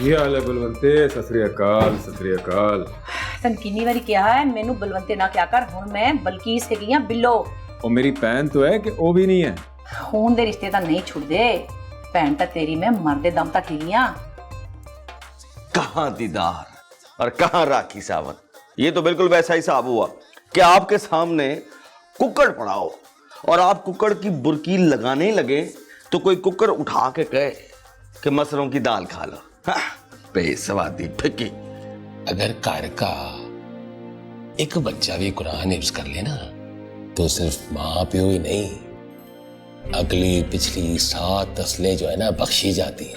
ਕੀ ਹਾਲ ਹੈ ਬਲਵੰਤੇ? ਸਤਿ ਸ੍ਰੀ ਅਕਾਲ, ਸਤਿ ਸ੍ਰੀ ਅਕਾਲ। ਤਨ ਕਿੰਨੀ ਵਾਰੀ ਕਿਹਾ ਹੈ ਮੈਨੂੰ ਬਲਵੰਤੇ ਨਾ ਕਿਹਾ ਕਰ। ਹੁਣ ਮੈਂ ਬਲਕੀਸ ਹੈਗੀ ਆ ਬਿੱਲੋ। ਉਹ ਮੇਰੀ ਭੈਣ तो है कि वो भी नहीं है। खून दे रिश्ते तो नहीं छुड़दे। भैन तो तेरी मैं मरदे दम तक ही आ। कहाँ दीदार और कहाँ राखी सावंत। ये तो बिल्कुल वैसा ही हिसाब हुआ कि आपके सामने कुक्कड़ पड़ा हो और आप कुक्कड़ की बुरकी लगाने लगे तो कोई कुक्कड़ उठा के कहे कि मसरों की दाल खा लो। बेसवादी फिक्की। अगर घर का एक बच्चा भी कुरान हिफ्ज कर लेना तो सिर्फ माँ प्यो ही नहीं, अगली पिछली 7 नस्लें जो है ना बख्शी जाती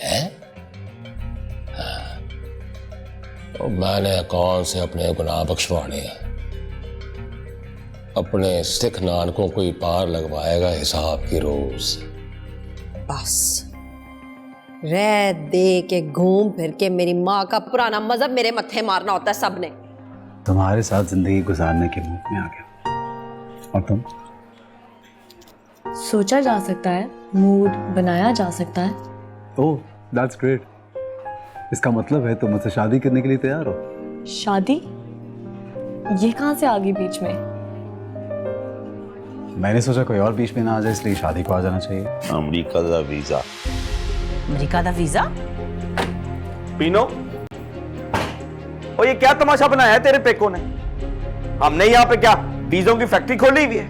हैं। हाँ। तो मैंने कौन से अपने गुनाह बख्शवाने हैं? अपने सिख नानकों को ही पार लगवाएगा हिसाब की रोज। बस रह दे के घूम फिर के मेरी माँ का पुराना मजहब मेरे मत्थे मारना होता है सबने। तुम्हारे साथ जिंदगी गुजारने के मूड में आ गया। और तुम? सोचा जा सकता है, मूड बनाया जा सकता है। Oh that's great. इसका मतलब है तुम मुझसे शादी करने के लिए तैयार हो? शादी? ये कहाँ से आ गई बीच में? मैंने सोचा कोई और बीच में ना आ जाए, इसलिए शादी को आ जाना चाहिए। अमेरिका का वीजा। अमेरिका का वीजा? पीनो, और ये क्या तमाशा बनाया है तेरे पेको ने? हमने यहाँ पे क्या वीजों की फैक्ट्री खोली हुई है?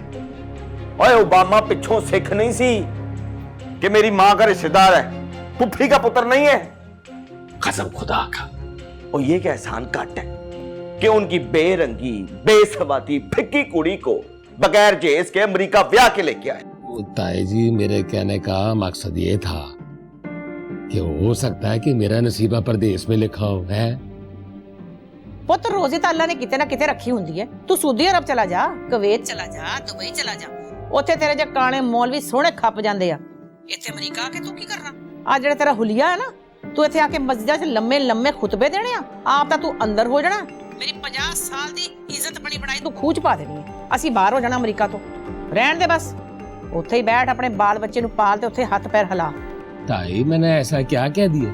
ओए ओबामा पिछों सिख नहीं सी कि मेरी मां का रिश्तेदार है, पुप्पी का पुत्र नहीं है। कसम खुदा का। और ये क्या एहसान काट है कि उनकी बेरंगी बेसवाती फिक्की कुड़ी को बगैर जेस के अमेरिका ब्याह के लेके आए। ताई जी, मेरे कहने का मकसद ये था कि हो सकता है कि मेरा नसीबा परदेश में लिखा हो। है पुत रोजी तो अल्लाह ने किते ना किते रखी हुंदी है। तू सऊदी अरब चला जा, कुवैत चला जा, दुबई चला जा, उत्थे तेरे जे काने मौलवी सोहणे खप जांदे आ। इत्थे अमेरिका आके तू की करना? आ जेड़ा तेरा हुलिया है ना, तू इत्थे आके मस्जिदां च लम्मे लम्मे खुतबे देने आ। आप तां तू अंदर हो जाना, मेरी 50 साल दी इज्जत बनी बनाई तू खूच पा देनी है। असीं बाहर हो जाना अमेरिका तो। रहन दे बस, उत्थे ही बैठ अपने बाल बच्चे नूं पाल ते उत्थे हाथ पैर हिला। ताई, मैंने ऐसा क्या कह दिया?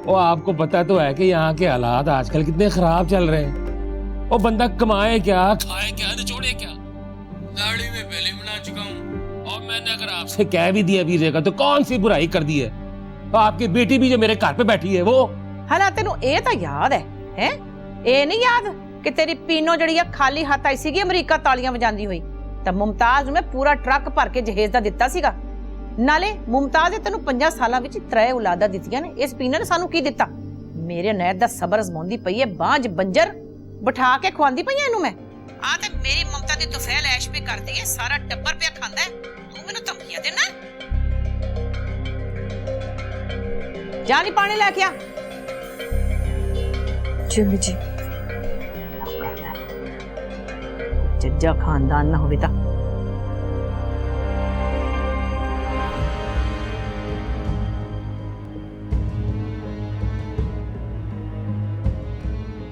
वो आपको पता तो है कि यहाँ के हालात आजकल कितने खराब चल रहे हैं। वो बंदा कमाए क्या, खाए क्या, निचोड़े क्या? गाड़ी में पहले मिला चुका हूँ और मैंने अगर आपसे कह भी दिया वीरे का तो कौन सी बुराई कर दी है? तो आपकी बेटी भी जो मेरे घर पे बैठी है वो हला तेनू ए तां याद है? हैं ए नहीं याद कि तेरी पीनो जड़ी है खाली हाथ आई सीगी अमेरिका तालियां बजांदी हुई तां मुमताज नूं मैं पूरा ट्रक भर के जहेज दा दित्ता सीगा। नाले मुमताज ने तेनू 50 सालां विच 3 औलादा दित्तियां ने। इस पीना ने सानू की दित्ता? मेरे नैत दा सबर अजमाउंदी पई है, बांझ बंजर बिठा के खुआंदी पई इनू मैं। आ ते मेरी ममता दी तुफैल ऐश पे करदी है, सारा टब्बर पे खांदा है, तू मेनू धमकियां देना? जा नी पानी लेके आ। जी अम्मी जी। जज्जा खानदान ना होवे ता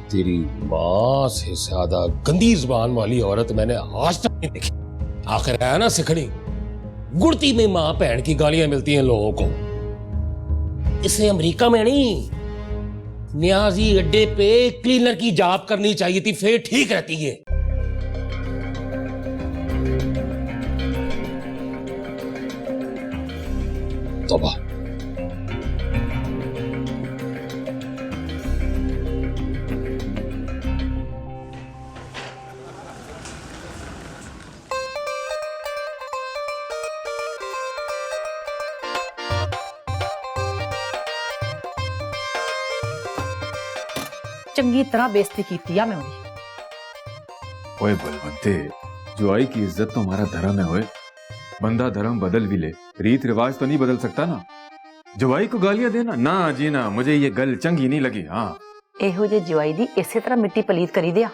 तेरी माँ से ज्यादा गंदी जुबान वाली औरत मैंने आज तक नहीं देखी। आखिर है ना सिखड़ी, गुड़ती में माँ बहन की गालियां मिलती हैं लोगों को। इसे अमेरिका में नहीं, न्याजी अड्डे पे क्लीनर की जॉब करनी चाहिए थी, फिर ठीक रहती है। तौबा। चंगी तरह बेइज्जती कीती आ मैं उहदी। ओए बलवंते, जुआई की इज्जत तो हमारा धर्म है। ओए बंदा धर्म बदल भी ले, रीत रिवाज तो नहीं बदल सकता ना। जुआई को गालियां देना ना जी ना, मुझे ये गल चंगी नहीं लगी। हाँ, ਇਹੋ ਜਿਹੇ ਜਵਾਈ ਦੀ ਇਸੇ ਤਰ੍ਹਾਂ ਮਿੱਟੀ ਪਲੀਤ ਕਰੀ ਦਿਆ।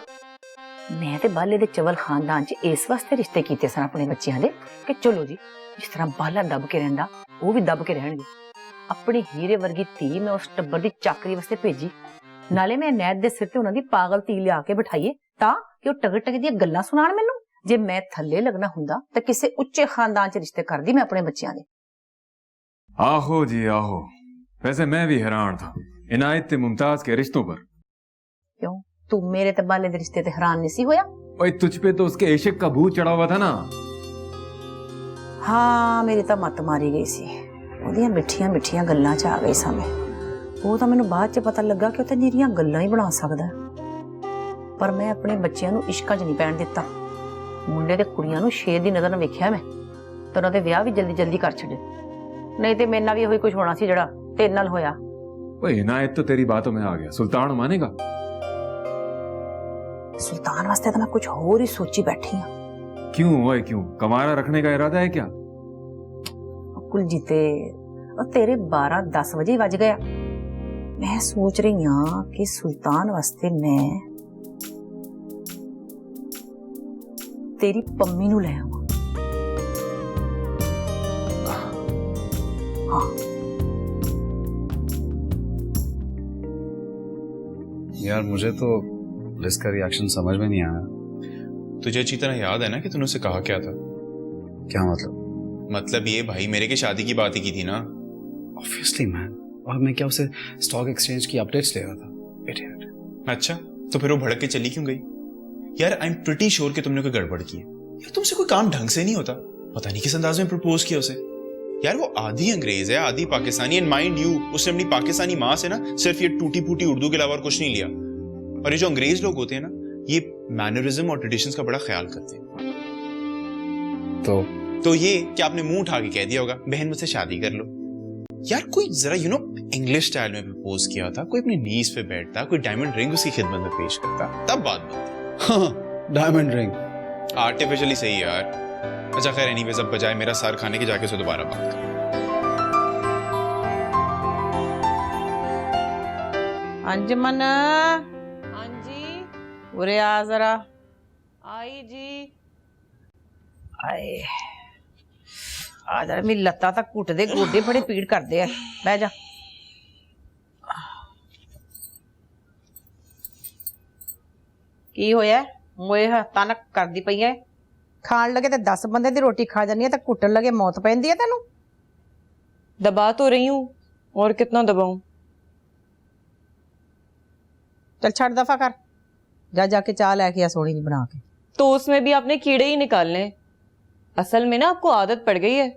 ਮੈਂ ਤੇ ਬਾਲੇ ਦੇ ਚਵਲ ਖਾਨਦਾਨ 'ਚ ਇਸ ਵਾਸਤੇ ਰਿਸ਼ਤੇ ਕੀਤੇ ਸਨ ਆਪਣੇ ਬੱਚਿਆਂ ਦੇ ਕਿ ਚਲੋ ਜੀ, ਜਿਸ ਤਰ੍ਹਾਂ ਬਾਲਾ ਦੱਬ ਕੇ ਰਹਿੰਦਾ ਉਹ ਵੀ ਦੱਬ ਕੇ ਰਹਿਣਗੇ। ਆਪਣੀ ਹੀਰੇ ਵਰਗੀ ਧੀ ਮੈਂ ਉਸ ਟੱਬਰ ਦੀ ਚਾਕਰੀ ਵਾਸਤੇ ਭੇਜੀ। ਨਾਲੇ ਮੈਂ ਨੈਤ ਦੇ ਸਿਰ ਤੇ ਉਹਨਾਂ ਦੀ ਪਾਗਲ ਧੀ ਲਿਆ ਕੇ ਬਿਠਾਈਏ ਤਾਂ ਕਿ ਉਹ ਟਗਰ ਟਗ ਦੀਆਂ ਗੱਲਾਂ ਸੁਣਾਣ ਮੈਨੂੰ। ਜੇ ਮੈਂ ਥੱਲੇ ਲੱਗਣਾ ਹੁੰਦਾ ਤਾਂ ਕਿਸੇ ਉੱਚੇ ਖਾਨਦਾਨ 'ਚ ਰਿਸ਼ਤੇ ਕਰਦੀ ਮੈਂ ਆਪਣੇ ਬੱਚਿਆਂ ਦੇ। आहो जी आहो, वैसे मैं भी हैरान था इनायत ते मुमताज के रिश्तों पर। क्यों तू मेरे ते बाले दे रिश्ते ते हैरान नहीं सी होया? ओए तुझ पे तो उसके इश्क का भूत चढ़ा हुआ था ना। हाँ मेरी तो मत मारी गई सी ਉਹਦੀਆਂ ਮਿੱਠੀਆਂ ਮਿੱਠੀਆਂ ਗੱਲਾਂ 'ਚ ਆ ਗਈ ਸਾਂ ਮੈਂ। ਉਹ ਤਾਂ ਮੈਨੂੰ ਬਾਅਦ 'ਚ ਪਤਾ ਲੱਗਾ ਕਿ ਉਹ ਤਾਂ ਨਿਰੀਆਂ ਗੱਲਾਂ ਹੀ ਬਣਾ ਸਕਦਾ, ਪਰ ਮੈਂ ਆਪਣੇ ਬੱਚਿਆਂ ਨੂੰ ਇਸ਼ਕਾਂ 'ਚ ਨਹੀਂ ਪੈਣ ਦਿੱਤਾ। ਮੁੰਡੇ ਤੇ ਕੁੜੀਆਂ ਨੂੰ ਸ਼ੇਰ ਦੀ ਨਜ਼ਰ ਨਾਲ ਵੇਖਿਆ ਮੈਂ, ਤੇ ਉਹਨਾਂ ਦੇ ਵਿਆਹ ਵੀ ਜਲਦੀ ਜਲਦੀ ਕਰ ਛੱਡੇ, ਨਹੀਂ ਤੇ ਮੇਰੇ ਨਾਲ ਵੀ ਉਹੀ ਕੁਝ ਹੋਣਾ ਸੀ ਜਿਹੜਾ ਤੇਰੇ ਨਾਲ ਹੋਇਆ। ओए इनायत तो तेरी बातों में आ गया, सुल्तान मानेगा? सुल्तान वास्ते तो मैं कुछ और ही सोची बैठी हूँ। क्यों ओए क्यों, कमारा रखने का इरादा है क्या? कुलजीते और तेरे 12-10 बजे बज गया। मैं सोच रही हूँ कि सुल्तान वास्ते मैं तेरी पम्मी नू ले आवां। हाँ यार मुझे तो लिस का रिएक्शन समझ में नहीं आया। तुझे अच्छी तरह याद है ना कि तूने उसे कहा क्या था? क्या मतलब? मतलब ये भाई मेरे की शादी की बात ही की थी ना। ऑब्वियसली मैन, और मैं क्या उसे स्टॉक एक्सचेंज की अपडेट्स ले रहा था। Idiot. अच्छा तो फिर वो भड़क के चली क्यों गई? यार आई एम प्रिटी श्योर कि तुमने कोई गड़बड़ की है। यार तुमसे कोई काम ढंग से नहीं होता, पता नहीं किस अंदाज में प्रपोज किया उसे। यार वो आधी अंग्रेज है आधी पाकिस्तानी, एंड माइंड यू उसने अपनी पाकिस्तानी माँ से ना सिर्फ ये टूटी फूटी उर्दू के अलावा और कुछ नहीं लिया। और ये जो अंग्रेज लोग होते हैं ना, ये मैनरिज्म और ट्रेडिशंस का बड़ा ख्याल करते हैं। तो ये कि आपने मुंह उठा के कह दिया होगा बहन मुझसे शादी कर लो। यार कोई जरा इंग्लिश स्टाइल में प्रपोज किया था, कोई अपनी नीज पे बैठता, कोई डायमंड रिंग उसकी खिदमत में पेश करता, तब बात बनती। हाँ डायमंड रिंग आर्टिफिशियली सही यार। अच्छा खैर एनीवेज, अब बजाय मेरा सर खाने के जाके उसे दोबारा बात कर। अंजमन, हाँ जी, उरे आ जरा। आई जी। आए आ जरा, मेरी लत्ता तक घुट दे, गोडे बड़े पीड़ करते हैं। बह जा। की होया? मोए हत्थां नाल करदी पई है। खाण लगे ते 10 बंदे दी रोटी खा जानी है, ते घुटन लगे मौत पैंदी है तेनू। दबा तो रही हूँ, और कितना दबाऊं? चल छड़ दफा कर, जा जाके चाह लेके आ सोनी जी बना के। तो उसमें भी आपने कीड़े ही निकालने हैं। असल में ना आपको आदत पड़ गई है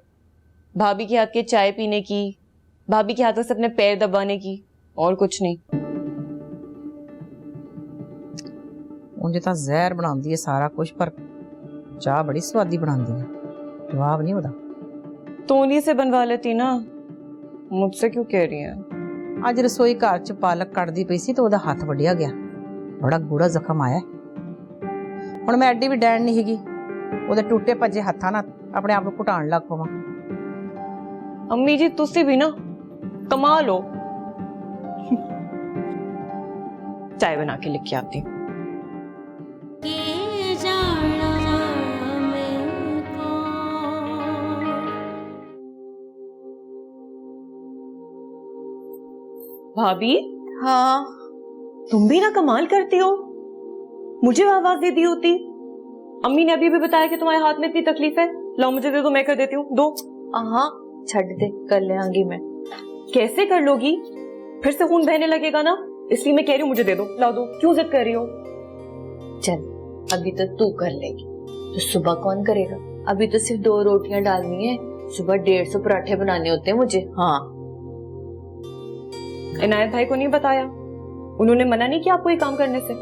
भाभी के हाथ के चाय पीने की, भाभी के हाथों से अपने पैर दबाने की, और कुछ नहीं। मुझे तो जहर बनाती है सारा कुछ, पर चाह बड़ी स्वादी बनाती है। जवाब नहीं होता तो उन्हीं से बनवा लेती ना, मुझसे क्यों कह रही है? अज रसोई घर च पालक कटदी पई सी, तो ओदा हाथ वड्डिया गया, बड़ा गूढ़ा जख्म आया। हुण मैं एडी भी डैन नहीं हैगी, ओदे टूटे भजे हत्थां नाल अपने आप को घुटाण लग पवां। अम्मी जी तुसी भी ना कमाल हो। चाय बना के लेके आती हूँ। भाभी, हाँ तुम भी ना कमाल करती हो, मुझे आवाज दे दी होती। अम्मी ने अभी भी बताया कि तुम्हारे हाथ में इतनी तकलीफ है, लाओ मुझे दे दो, मैं कर देती हूँ। दो। हाँ छड़ दे, कर लेंगी मैं। कैसे कर लोगी? फिर से खून बहने लगेगा ना, इसलिए मैं कह रही हूँ मुझे दे दो, लाओ दो। क्यों जिद कर रही हो? चल अभी तो तू कर लेगी, तो सुबह कौन करेगा? अभी तो सिर्फ 2 रोटियां डालनी है, सुबह 150 पराठे बनाने होते हैं मुझे। हाँ इनायत भाई को नहीं बताया? उन्होंने मना नहीं किया आपको ये काम करने से?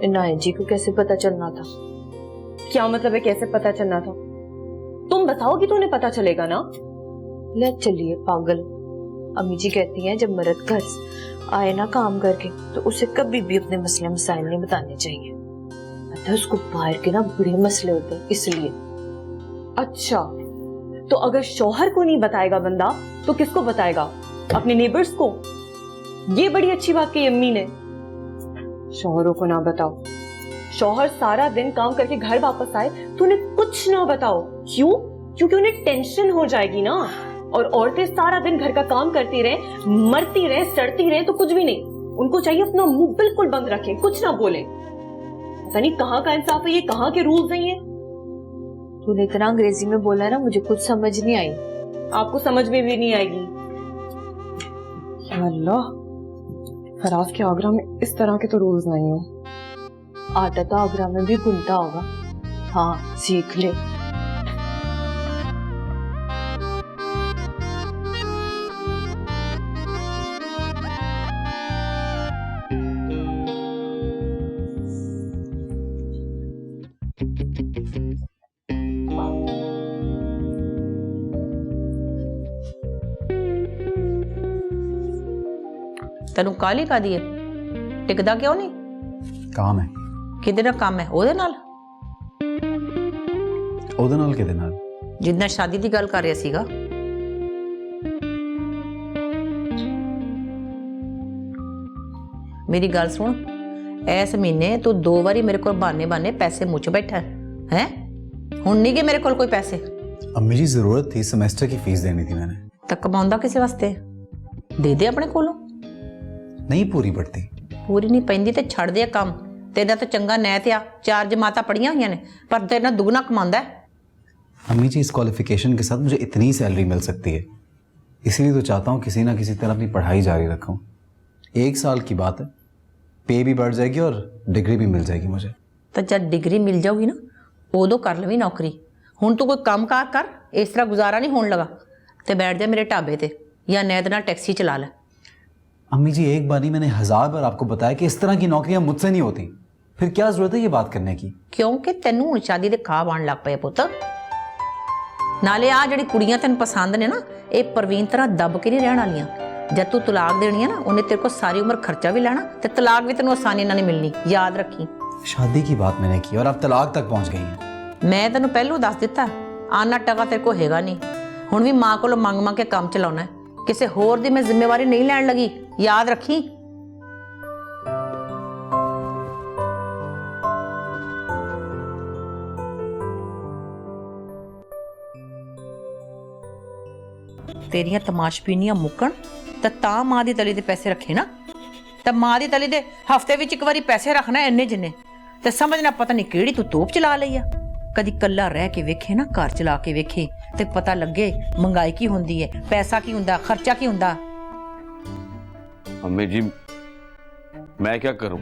इनायत जी को कैसे पता चलना था? क्या मतलब है कैसे पता चलना था? तुम बताओगी तो उन्हें पता चलेगा ना। ले चलिए पागल, अम्मी जी कहती हैं जब मर्द घर आए ना काम करके, तो उसे कभी भी अपने मसले मसाइल नहीं बताने चाहिए। पता है उसको बाहर के ना बड़े मसले होते हैं, इसलिए। अच्छा, तो अगर शौहर को नहीं बताएगा बंदा तो किसको बताएगा? अपने नेबर्स को। ये बड़ी अच्छी बात कही अम्मी ने, शौहरों को ना बताओ। शौहर सारा दिन काम करके घर वापस आए तो उन्हें कुछ ना बताओ। क्यों? क्योंकि उन्हें टेंशन हो जाएगी ना। और औरतें सारा दिन घर का काम करती रहे, मरती रहे, सड़ती रहे तो कुछ भी नहीं। उनको चाहिए अपना मुंह बिल्कुल बंद रखें, कुछ ना बोले। पता नहीं कहाँ का इंसाफ है ये, कहाँ के रूल्स हैं ये। तूने इतना अंग्रेजी में बोला ना, मुझे कुछ समझ नहीं आई। आपको समझ में भी नहीं आएगी। अल्लाह, फराज के आगरा में इस तरह के तो रूल्स नहीं हो। आटा तो आगरा में भी गुनता होगा। हाँ, सीख ले। ਤੈਨੂੰ ਕਾਲੀ ਕਾਦੀ ਹੈ? ਟਿਕਦਾ ਕਿਉਂ ਨਹੀਂ? काम है ਕਿਹਦੇ ਨਾਲ ਕੰਮ ਹੈ? ਉਹਦੇ ਨਾਲ ਉਹਦੇ ਨਾਲ ਕਿਹਦੇ ਨਾਲ? ਜਿੱਦਾਂ ਸ਼ਾਦੀ ਦੀ ਗੱਲ ਕਰ ਰਿਹਾ ਸੀਗਾ। ਮੇਰੀ ਗੱਲ ਸੁਣ, ਇਸ ਮਹੀਨੇ ਤੂੰ 2 ਵਾਰੀ ਮੇਰੇ ਕੋਲ ਬਹਾਨੇ ਪੈਸੇ ਮੁੱਚ ਬੈਠਾ ਹੈ। ਹੁਣ ਨਹੀਂ ਕਿ ਮੇਰੇ ਕੋਲ ਕੋਈ ਪੈਸੇ। अम्मी जी जरूरत थी, सेमेस्टर की फीस देनी थी मैंने। ਤਾਂ ਕਮਾਉਂਦਾ ਕਿਸੇ ਵਾਸਤੇ, ਦੇ ਦੇ ਆਪਣੇ ਕੋਲੋਂ। नहीं पूरी पड़ती। ਪੂਰੀ ਨਹੀਂ ਪੈਂਦੀ ਤੇ ਛੱਡ ਦੇ ਕੰਮ। ਤੇਰਾ ਤਾਂ ਚੰਗਾ ਨੈਤ ਆ, 4 ਜਮਾਤਾਂ ਪੜੀਆਂ ਹੋਈਆਂ ਨੇ, ਪਰ ਤੇਰੇ ਨਾਲ ਦੁੱਗਣਾ ਕਮਾਉਂਦਾ ਹੈ। अम्मी जी इस क्वालिफिकेशन के साथ मुझे इतनी सैलरी मिल सकती है, इसीलिए तो चाहता हूँ किसी ना किसी तरह अपनी पढ़ाई जारी रखूँ। 1 साल की बात है, पे भी बढ़ जाएगी और डिग्री भी मिल जाएगी मुझे। ਤਾਂ ਜਦ ਡਿਗਰੀ ਮਿਲ ਜਾਊਗੀ ਨਾ, ਉਦੋਂ ਕਰ ਲਵੀਂ ਨੌਕਰੀ। ਹੁਣ ਤੂੰ ਕੋਈ ਕੰਮਕਾਰ ਕਰ, ਇਸ ਤਰ੍ਹਾਂ ਗੁਜ਼ਾਰਾ ਨਹੀਂ ਹੋਣ ਲਗਾ। ਤੇ ਬੈਠ ਜਾ ਮੇਰੇ ਢਾਬੇ ਤੇ ਜਾਂ ਨੈਦ ਨਾਲ ਟੈਕਸੀ ਚਲਾ ਲੈ। अम्मी जी एक बार नहीं, मैंने 1000 बार आपको बताया कि इस तरह की नौकरियां मुझसे नहीं होती, फिर क्या जरूरत है ये बात करने की? ਕਿਉਂਕਿ ਤੈਨੂੰ ਹੁਣ ਸ਼ਾਦੀ ਦੇ ਖਾਬ ਆਉਣ ਲੱਗ ਪਏ ਪੁੱਤ। ਨਾਲੇ ਆ ਜਿਹੜੀ ਕੁੜੀਆਂ ਤੈਨੂੰ ਪਸੰਦ ਨੇ ਨਾ, ਇਹ ਪ੍ਰਵੀਨ ਤਰ੍ਹਾਂ ਦੱਬ ਕੇ ਨਹੀਂ ਰਹਿਣ ਵਾਲੀਆਂ। ਜਦ ਤੂੰ ਤਲਾਕ ਦੇਣੀ ਹੈ ਨਾ, ਉਹਨੇ ਤੇਰੇ ਕੋਲ ਸਾਰੀ ਉਮਰ ਖਰਚਾ ਵੀ ਲੈਣਾ ਤੇ ਤਲਾਕ ਵੀ ਤੈਨੂੰ ਆਸਾਨੀ ਨਾਲ ਨਹੀਂ ਮਿਲਣੀ, ਯਾਦ ਰੱਖੀ। शादी की बात मैंने की और आप तलाक तक पहुंच गई हैं। ਮੈਂ ਤੈਨੂੰ ਪਹਿਲੋਂ ਦੱਸ ਦਿੱਤਾ, ਆਨਾ ਟਕਾ ਤੇਰੇ ਕੋਲ ਹੈਗਾ ਨਹੀਂ। ਹੁਣ ਵੀ ਮਾਂ ਕੋਲੋਂ ਮੰਗ ਕੇ ਕੰਮ ਚਲਾਉਣਾ ਹੈ। ਕਿਸੇ ਹੋਰ ਦੀ ਮੈਂ ਜ਼ਿੰਮੇਵਾਰੀ ਨਹੀਂ ਲੈਣ ਲੱਗੀ, ਯਾਦ ਰੱਖੀ। ਤੇਰੀਆਂ ਤਮਾਸ਼ਬੀਨੀਆਂ ਮੁੱਕਣ ਤਾਂ ਮਾਂ ਦੀ ਤਲੀ ਦੇ ਪੈਸੇ ਰੱਖੇ ਨਾ। ਤਾਂ ਮਾਂ ਦੀ ਤਲੀ ਦੇ ਹਫਤੇ ਵਿੱਚ ਇੱਕ ਵਾਰੀ ਪੈਸੇ ਰੱਖਣਾ, ਇੰਨੇ ਜਿੰਨੇ। ਤੇ ਸਮਝਣਾ ਪਤਾ ਨਹੀਂ ਕਿਹੜੀ ਤੂੰ ਤੋਪ ਚਲਾ ਲਈ ਆ। ਕਦੀ ਕੱਲਾ ਰਹਿ ਕੇ ਵੇਖੇ ਨਾ, ਘਰ ਚਲਾ ਕੇ ਵੇਖੇ ਤੇ ਪਤਾ ਲੱਗੇ ਮਹਿੰਗਾਈ ਕੀ ਹੁੰਦੀ ਹੈ, ਪੈਸਾ ਕੀ ਹੁੰਦਾ, ਖਰਚਾ ਕੀ ਹੁੰਦਾ। अम्मी जी मैं क्या करूं,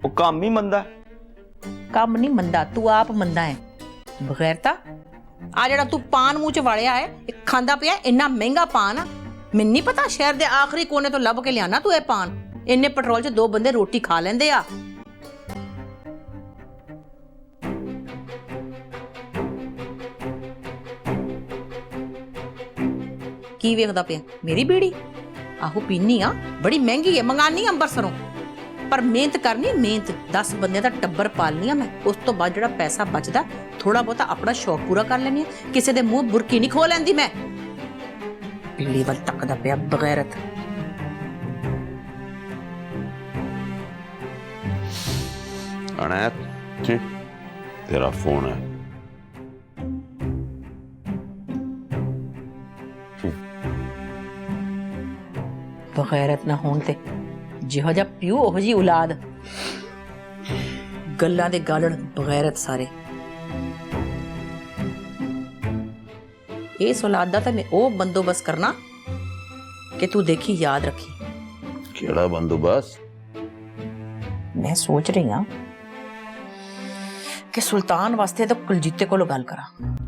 वो काम ही मंदा है। ਕੰਮ ਨਹੀਂ ਮੰਦਾ, ਤੂੰ ਆਪ ਮੰਦਾ ਹੈ। ਬਗੈਰਤਾ ਆ ਜਿਹੜਾ ਤੂੰ ਪਾਨ ਮੂੰਹ ਚ ਵਾਲਿਆ ਹੈ, ਇਹ ਖਾਂਦਾ ਪਿਆ ਇੰਨਾ ਮਹਿੰਗਾ ਪਾਨ ਆ। ਮੈਨੂੰ ਨਹੀਂ ਪਤਾ ਸ਼ਹਿਰ ਦੇ ਆਖਰੀ ਕੋਨੇ ਤੋਂ ਲੱਭ ਕੇ ਲਿਆਣਾ ਤੂੰ ਇਹ ਪਾਨ। ਇੰਨੇ ਪੈਟਰੋਲ 'ਚ 2 ਬੰਦੇ ਰੋਟੀ ਖਾ ਲੈਂਦੇ ਆ। ਕੀ ਵੇਖਦਾ ਪਿਆ? ਮੇਰੀ ਬੀੜੀ? ਆਹੋ ਪੀਨੀ ਆ, ਬੜੀ ਮਹਿੰਗੀ ਹੈ, ਮੰਗਾਨੀ ਅੰਬਰਸਰੋਂ। ਪਰ ਮਿਹਨਤ ਕਰਨੀ, ਮਿਹਨਤ। 10 ਬੰਦੇ ਦਾ ਟੱਬਰ ਪਾਲਨੀ ਆ ਮੈਂ। ਉਸ ਤੋਂ ਬਾਅਦ ਜਿਹੜਾ ਪੈਸਾ ਬਚਦਾ, ਥੋੜਾ ਬਹੁਤਾ ਆਪਣਾ ਸ਼ੌਕ ਪੂਰਾ ਕਰ ਲੈਣੀ ਆ। ਕਿਸੇ ਦੇ ਮੂੰਹ ਬੁਰਕੀ ਨਹੀਂ ਖੋ ਲੈਂਦੀ ਮੈਂ। ਪੀਲੀ ਵੱਲ ਤੱਕਦਾ ਪਿਆ ਬਗੈਰਤ। अनैत जी तेरा फोन है। ਬਗੈਰਤ ਨਾ ਹੋਣ ਤੇ ਜਿਹੋ ਜਿਹਾ ਪਿਓ ਉਹ ਜੀ ਔਲਾਦ। ਗੱਲਾਂ ਦੇ ਗਾਲਣ ਬਗੈਰਤ ਸਾਰੇ। ਇਸ ਔਲਾਦ ਦਾ ਤਾਂ ਮੈਂ ਉਹ ਬੰਦੋਬਸਤ ਕਰਨਾ ਕਿ ਤੂੰ ਦੇਖੀ, ਯਾਦ ਰੱਖੀ। केड़ा बंदोबस्त? ਮੈਂ ਸੋਚ ਰਹੀ ਹਾਂ ਕਿ ਸੁਲਤਾਨ ਵਾਸਤੇ ਤਾਂ ਕੁਲਜੀਤੇ ਕੋਲੋਂ ਗੱਲ ਕਰਾਂ।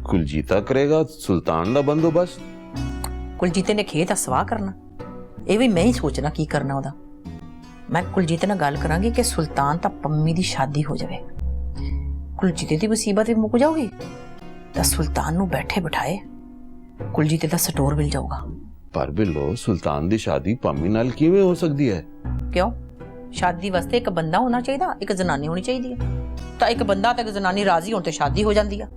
कुलजीता करेगा सुल्तान दा बंदोबस्त? ਕੁਲਜੀਤੇ ਨੇ ਖੇਤ ਅਸਵਾ ਕਰਨਾ, ਇਹ ਵੀ ਮੈਂ ਹੀ ਸੋਚਣਾ ਕੀ ਕਰਨਾ ਉਹਦਾ। ਮੈਂ ਕੁਲਜੀਤੇ ਨਾਲ ਗੱਲ ਕਰਾਂਗੀ ਕਿ ਸੁਲਤਾਨ ਤਾਂ ਪੰਮੀ ਦੀ ਸ਼ਾਦੀ ਹੋ ਜਾਵੇ, ਕੁਲਜੀਤੇ ਦੀ ਮੁਸੀਬਤ ਵੀ ਮੁੱਕ ਜਾਊਗੀ ਤਾਂ ਸੁਲਤਾਨ ਨੂੰ ਬੈਠੇ ਬਿਠਾਏ ਕੁਲਜੀਤੇ ਦਾ ਸਟੋਰ ਮਿਲ ਜਾਊਗਾ। पर बिलो सुल्तान दी शादी पम्मी नाल किवें हो सकदी है? ਕਿਉਂ? ਸ਼ਾਦੀ ਵਾਸਤੇ ਇੱਕ ਬੰਦਾ ਹੋਣਾ ਚਾਹੀਦਾ, ਇੱਕ ਜਨਾਨੀ ਹੋਣੀ ਚਾਹੀਦੀ ਹੈ। ਤਾਂ ਇੱਕ ਬੰਦਾ ਤੇ ਇੱਕ ਜਨਾਨੀ ਰਾਜ਼ੀ ਹੋਣ ਤੇ ਸ਼ਾਦੀ ਹੋ ਜਾਂਦੀ ਆ।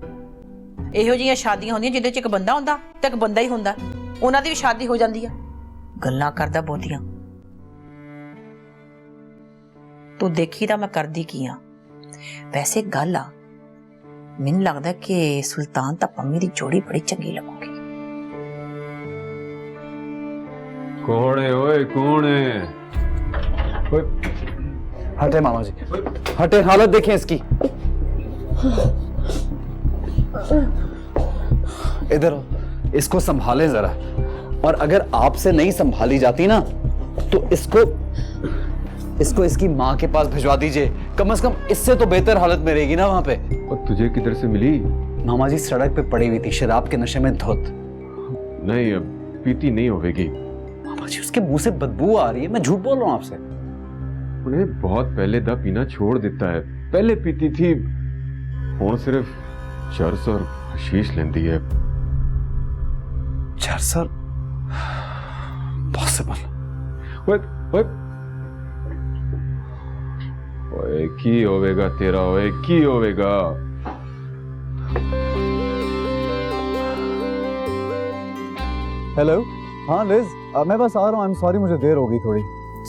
ਇਹੋ ਜਿਹੀਆਂ ਸ਼ਾਦੀਆਂ ਹੁੰਦੀਆਂ ਜਿਹਦੇ 'ਚ ਇੱਕ ਬੰਦਾ ਹੁੰਦਾ ਤੇ ਇੱਕ ਬੰਦਾ ਹੀ ਹੁੰਦਾ, ਉਹਨਾਂ ਦੀ ਵੀ ਸ਼ਾਦੀ ਹੋ ਜਾਂਦੀ ਆ। ਗੱਲਾਂ ਕਰਦਾ ਬਹੁਤੀਆਂ। ਤੂੰ ਦੇਖੀ ਤਾਂ ਮੈਂ ਕਰਦੀ ਕੀ ਆ। ਵੈਸੇ ਗੱਲ ਆ, ਮੈਨੂੰ ਲੱਗਦਾ ਕਿ ਸੁਲਤਾਨ ਤਾਂ ਪੰਮੀ ਦੀ ਜੋੜੀ ਬੜੀ ਚੰਗੀ ਲੱਗੂਗੀ। कौन है ओए, कौन है? हटे मामा जी, हटे। हालत देखें इसकी। इधर हो, इसको संभालें जरा। और अगर आपसे नहीं संभाली जाती ना तो इसको इसकी माँ के पास भिजवा दीजिए। कम से कम इससे तो बेहतर हालत में रहेगी ना वहां पे। और तुझे किधर से मिली? मामा जी सड़क पे पड़ी हुई थी, शराब के नशे में धुत। नहीं, अब पीती नहीं होगी। मामा जी उसके मुंह से बदबू आ रही है, मैं झूठ बोल रहा हूँ आपसे। उन्हें बहुत पहले दा पीना छोड़ देता है। पहले पीती थी, हुण सिर्फ चरस और हशीश लेंदी है। चरस और पॉसिबल। ओए की होवेगा तेरा, ओए की होवेगा? हेलो, हाँ लिज, मैं बस आ रहा हूँ। आई एम सॉरी, मुझे देर हो गई थोड़ी।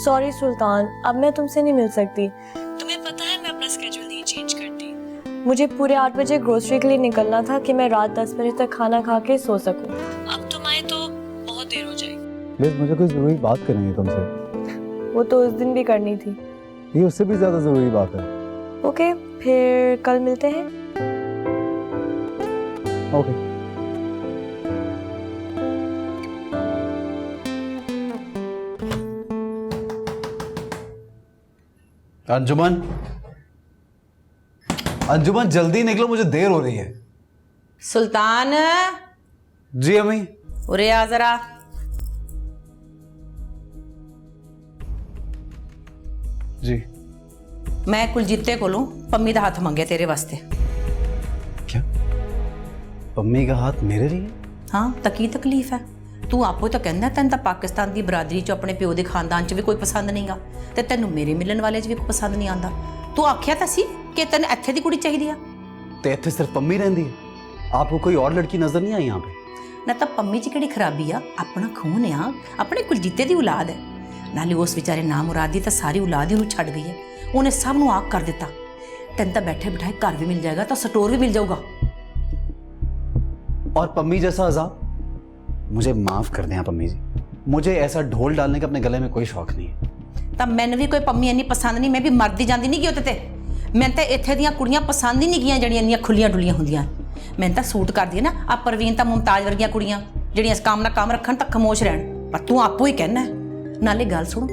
सॉरी सुल्तान, अब मैं तुमसे नहीं मिल सकती। तुम्हें पता है मैं अपना स्केड्यूल नहीं चेंज करती। मुझे पूरे 8 बजे ग्रोसरी के लिए निकलना था कि मैं रात 10 बजे तक खाना खा के सो सकूं। अब तुम आए तो बहुत देर हो जाएगी। लिज, मुझे कोई जरूरी बात करनी है तुमसे। वो तो उस दिन भी करनी थी। ये उससे भी ज्यादा जरूरी बात है। ओके, फिर कल मिलते हैं। ओके। अंजुमन, अंजुमन जल्दी निकलो, मुझे देर हो रही है। सुल्तान, जी अम्मी। उरे आ जरा। जी। मैं कुलजीते कोलों पम्मी दा हाथ मंगे तेरे वास्ते। क्या? पम्मी का हाथ मेरे लिए? हाँ, तो की तकलीफ है? तू आपो तो कहना तेन तो पाकिस्तान की बरादरी च अपने प्यो के खानदान च भी कोई पसंद नहीं गा, ते तेनू मेरे मिलन वाले च भी कोई पसंद नहीं आंदा। तू आख्या तो सी कि तेन इत्थे दी कुड़ी चाहिदी आ। ते इत्थे सिर्फ पम्मी रहंदी है, आपको कोई और लड़की नजर नहीं आई यहाँ पे? ना तो पम्मी च किहड़ी खराबी आ, अपना खून आ, अपने कुलजीते दी औलाद है। नाले उस बेचारे ना मुराद दी तो सारी औलाद ही उन्हें छड़ गई है। उन्हें सब नूं आग कर दिता। तेन तो बैठे बिठाए घर भी मिल जाएगा, तो स्टोर भी मिल जाऊगा। और पम्मी जैसा अजाब? मुझे माफ कर दें पम्मी जी, मुझे ऐसा ढोल डालने का अपने गले में कोई शौक नहीं है। तब मैंने भी कोई पम्मी इन्नी पसंद नहीं, मैं भी मरदी जाती नहीं कि ते मैं तो इत्थे दियां कुड़ियां पसंद ही नहीं गियां जड़ियां इन्नियां खुलियां डुलियां होंदियां। मैं तो सूट करदी है ना आ परवीन ता मुमताज वर्गियां कुड़ियां जड़ियां काम ना काम रखन तक खामोश रहन। पर तू आपो ही कहना है। नाले गल सुनो,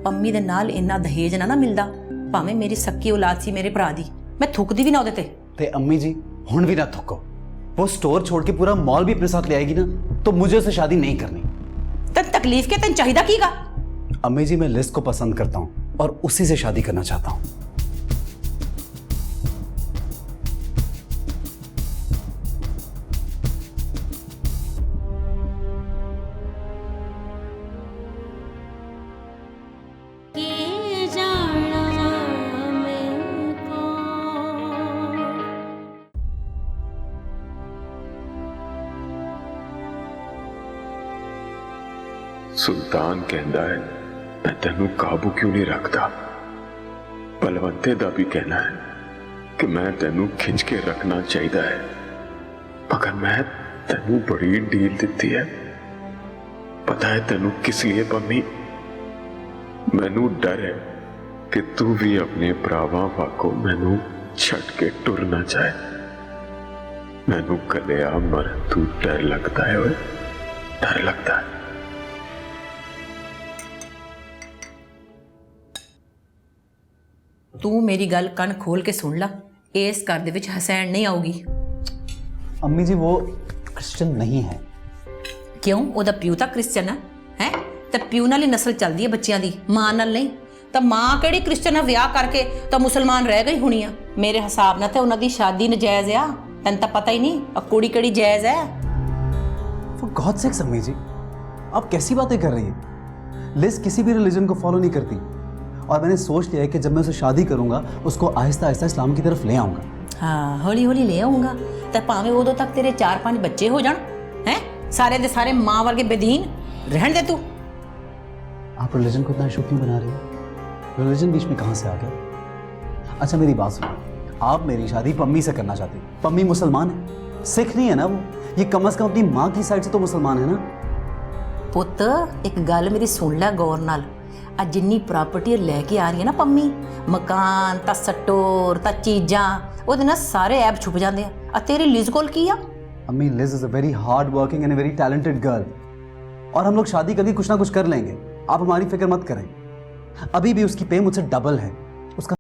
पम्मी दे नाल इन्ना दहेज ना मिलदा, भावें मेरी सक्की औलाद सी मेरे भरा दी, मैं थुकदी भी ना ओदे ते। अम्मी जी हुण भी ना थुको। वो स्टोर छोड़ के पूरा मॉल भी अपने साथ ले आएगी ना, तो मुझे उससे शादी नहीं करनी। तेन तकलीफ के तेन चाहिदा कीगा? अम्मी जी मैं लिज को पसंद करता हूं और उसी से शादी करना चाहता हूं। सुल्तान कहता है मैं तेनू काबू क्यों नहीं रखता। बलवंते दा भी कहना है कि मैं तेनू खिंच के रखना चाहिए है, मगर मैं तेनू बड़ी डील दिती है। पता है तेनू किस लिए पम्मी? मैनू डर है कि तू भी अपने भरावां वाको मैनू छट के टुर ना जाए। मैनू कलिया मर तू डर लगता है, डर लगता है। तू मेरी गल कन खोल के सुन ला, इस घर दे विच हसैन नहीं आऊगी। अम्मी जी वो क्रिश्चियन नहीं है। क्यों? ओदा प्यू तां क्रिश्चियन है ते प्यू नाल ही नस्ल चलदी है बच्चियां दी, मां नाल नहीं। तो मां किहड़ी क्रिश्चियन विआह करके तो मुसलमान रह गई होनी आ। मेरे हिसाब नाल ते उन्हां दी शादी नजायज आ। तैनूं तां पता ही नहीं और कुड़ी किहड़ी जायज है। For God's sake अम्मी जी, आप कैसी बातें कर रही हैं? लिज किसी भी रिलीजन को फॉलो नहीं करती और मैंने सोच लिया है कि जब मैं उसे शादी करूंगा उसको आहिस्ता आहिस्ता इस्लाम की तरफ ले आऊंगा। हाँ, हौली हौली ले आऊंगा तो भावें उदों तक तेरे 4-5 बच्चे हो जान हैं, सारे दे सारे मां वर्गे बेदीन रहन दे। तू आप रिलीजन को इतना इशू क्यों बना रही है? रिलीजन बीच में कहां से आ गया? अच्छा मेरी बात सुनो, आप मेरी शादी पम्मी से करना चाहती हैं। पम्मी मुसलमान है, सिख नहीं है ना वो। ये कम से कम अपनी माँ की साइड से तो मुसलमान है ना। पुत एक गल मेरी सुन लै गौर नाल, आ जिन्नी प्रॉपर्टी लैके आ रही है ना पम्मी, मकान ता स्टोर ता चीज़ां, ਉਹਦੇ ਨਾਲ सारे ऐब छुप जाते हैं। आ तेरी लिज कोल की आ? अम्मी Liz is a very hard working and a very talented girl, और हम लोग शादी करके कुछ ना कुछ कर लेंगे। आप हमारी फिक्र मत करें, अभी भी उसकी पे मुझसे डबल है। उसका